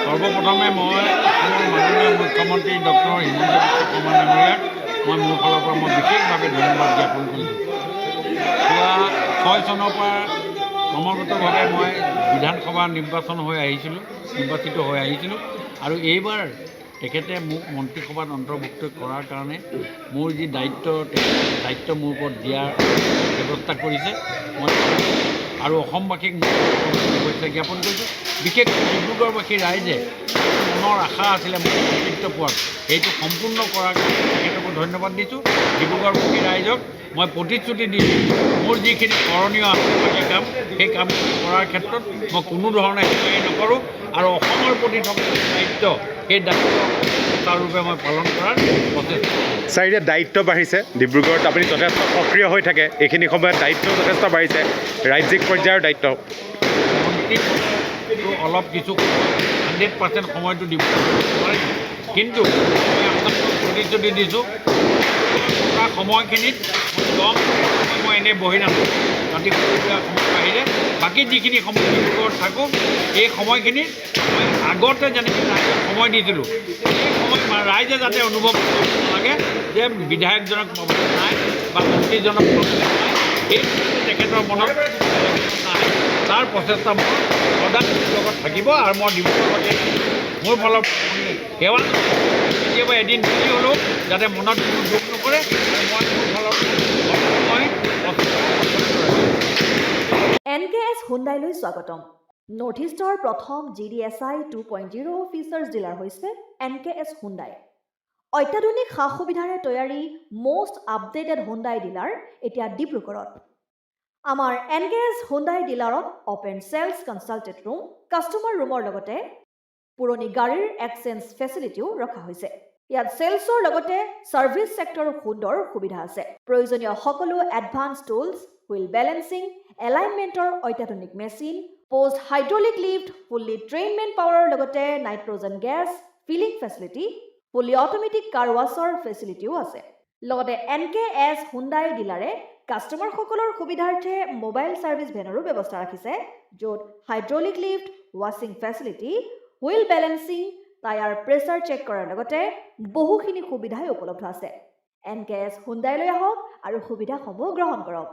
সৰ্বপ্ৰথমে মই মাননীয় মুখ্যমন্ত্ৰী ডক্টৰ হিমন্ত বিশ্ব শৰ্মা ডাঙৰীয়াক মই মোৰ ফালৰ পৰা মই বিশেষভাৱে ধন্যবাদ জ্ঞাপন কৰিছোঁ। যোৱা 6 চনৰ পৰা ক্ৰমাগতভাৱে মই বিধানসভা নিৰ্বাচিত হৈ আহিছিলোঁ আৰু এইবাৰ তেখেতে মোক মন্ত্ৰীসভাত অন্তৰ্ভুক্ত কৰাৰ কাৰণে মোৰ যি দায়িত্ব মোৰ ওপৰত দিয়াৰ ব্যৱস্থা কৰিছে মই আৰু অসমবাসীক শুভেচ্ছা জ্ঞাপন কৰিছোঁ। বিশেষকৈ ডিব্ৰুগড়বাসী ৰাইজে মনৰ আশা আছিলে মোৰ নেতৃত্ব পোৱাত সেইটো সম্পূৰ্ণ কৰাৰ কাৰণে তেখেতকো ধন্যবাদ দিছোঁ। ডিব্ৰুগড়বাসী ৰাইজক মই প্ৰতিশ্ৰুতি দিছোঁ মোৰ যিখিনি কৰণীয় আন্তঃবাসী কাম সেই কাম কৰাৰ ক্ষেত্ৰত মই কোনো ধৰণে হেৰি নকৰোঁ আৰু অসমৰ প্ৰতি থকা দায়িত্ব সেই দায়িত্ব সুচাৰুৰূপে মই পালন কৰাৰ প্ৰচেষ্টা। ছাৰ, এতিয়া দায়িত্ব বাঢ়িছে ডিব্ৰুগড়ত আপুনি যথেষ্ট সক্ৰিয় হৈ থাকে, এইখিনি সময়ত দায়িত্ব যথেষ্ট বাঢ়িছে, ৰাজ্যিক পৰ্যায়ৰ দায়িত্ব মন্ত্ৰীটো অলপ কিছু 100% সময়টো দিব পাৰিম, কিন্তু মই আপোনাক প্ৰতিশ্ৰুতি দিছোঁ থকা সময়খিনিত মই এনেই বহি নাথাকোঁ। ৰাতিপুৱা সময় বাহিৰে বাকী যিখিনি সময় ডিব্ৰুগড়ত থাকোঁ এই সময়খিনিত মই আগতে যেনেকৈ ৰাইজক সময় দিছিলোঁ সেই সময় ৰাইজে যাতে অনুভৱ কৰিব নালাগে যে বিধায়কজনক পাবলৈ নাই বা মন্ত্ৰীজনক পাবলৈ নাই, এই তেখেতৰ মনত নাই। তাৰ প্ৰচেষ্টা মোৰ সদায় লগত থাকিব আৰু মই ডিব্ৰুগড়তে মোৰ ফালৰ সেৱা কেতিয়াবা এদিন দেৰি হ'লেও যাতে মনত কোনো দুখ নকৰে মই মোৰ ফালৰ মই NKS হুণ্ডাইলৈ স্বাগতম। নৰ্থ ইষ্টৰ প্ৰথম GDSI 2.0 ফিচাৰ্ছ ডিলাৰ হৈছে NKS হুণ্ডাই। অত্যাধুনিক সা সুবিধাৰে তৈয়াৰী মষ্ট আপডেটেড হুণ্ডাই ডিলাৰ এতিয়া ডিব্ৰুগড়ত। আমাৰ NKS হুণ্ডাই ডিলাৰত open sales consulted room, customer ৰুমৰ লগতে পুৰণি গাড়ীৰ এক্সচেঞ্জ ফেচিলিটিও ৰখা হৈছে। ইয়াত চেলছৰ লগতে ছাৰ্ভিচ ছেক্টৰৰ সুন্দৰ সুবিধা আছে। প্ৰয়োজনীয় সকলো এডভান্স টুলছ, হুইল বেলেন্সিং, এলাইনমেণ্টৰ অত্যাধুনিক machine, post hydraulic lift, fully ট্ৰেইনমেণ্ট পাৱাৰৰ লগতে nitrogen gas filling facility, fully automatic car washer ফেচিলিটিও আছে। লগতে NKS হুণ্ডাই ডিলাৰে কাষ্টমাৰসকলৰ সুবিধাৰ্থে মোবাইল ছাৰ্ভিচ ভেনৰো ব্যৱস্থা ৰাখিছে, য'ত হাইড্ৰলিক লিফ্ট, ৱাশ্বিং facility, wheel balancing, tyre pressure check কৰাৰ লগতে বহুখিনি সুবিধাই উপলব্ধ আছে। NKS হুণ্ডাইলৈ আহক আৰু সুবিধাসমূহ গ্ৰহণ কৰক।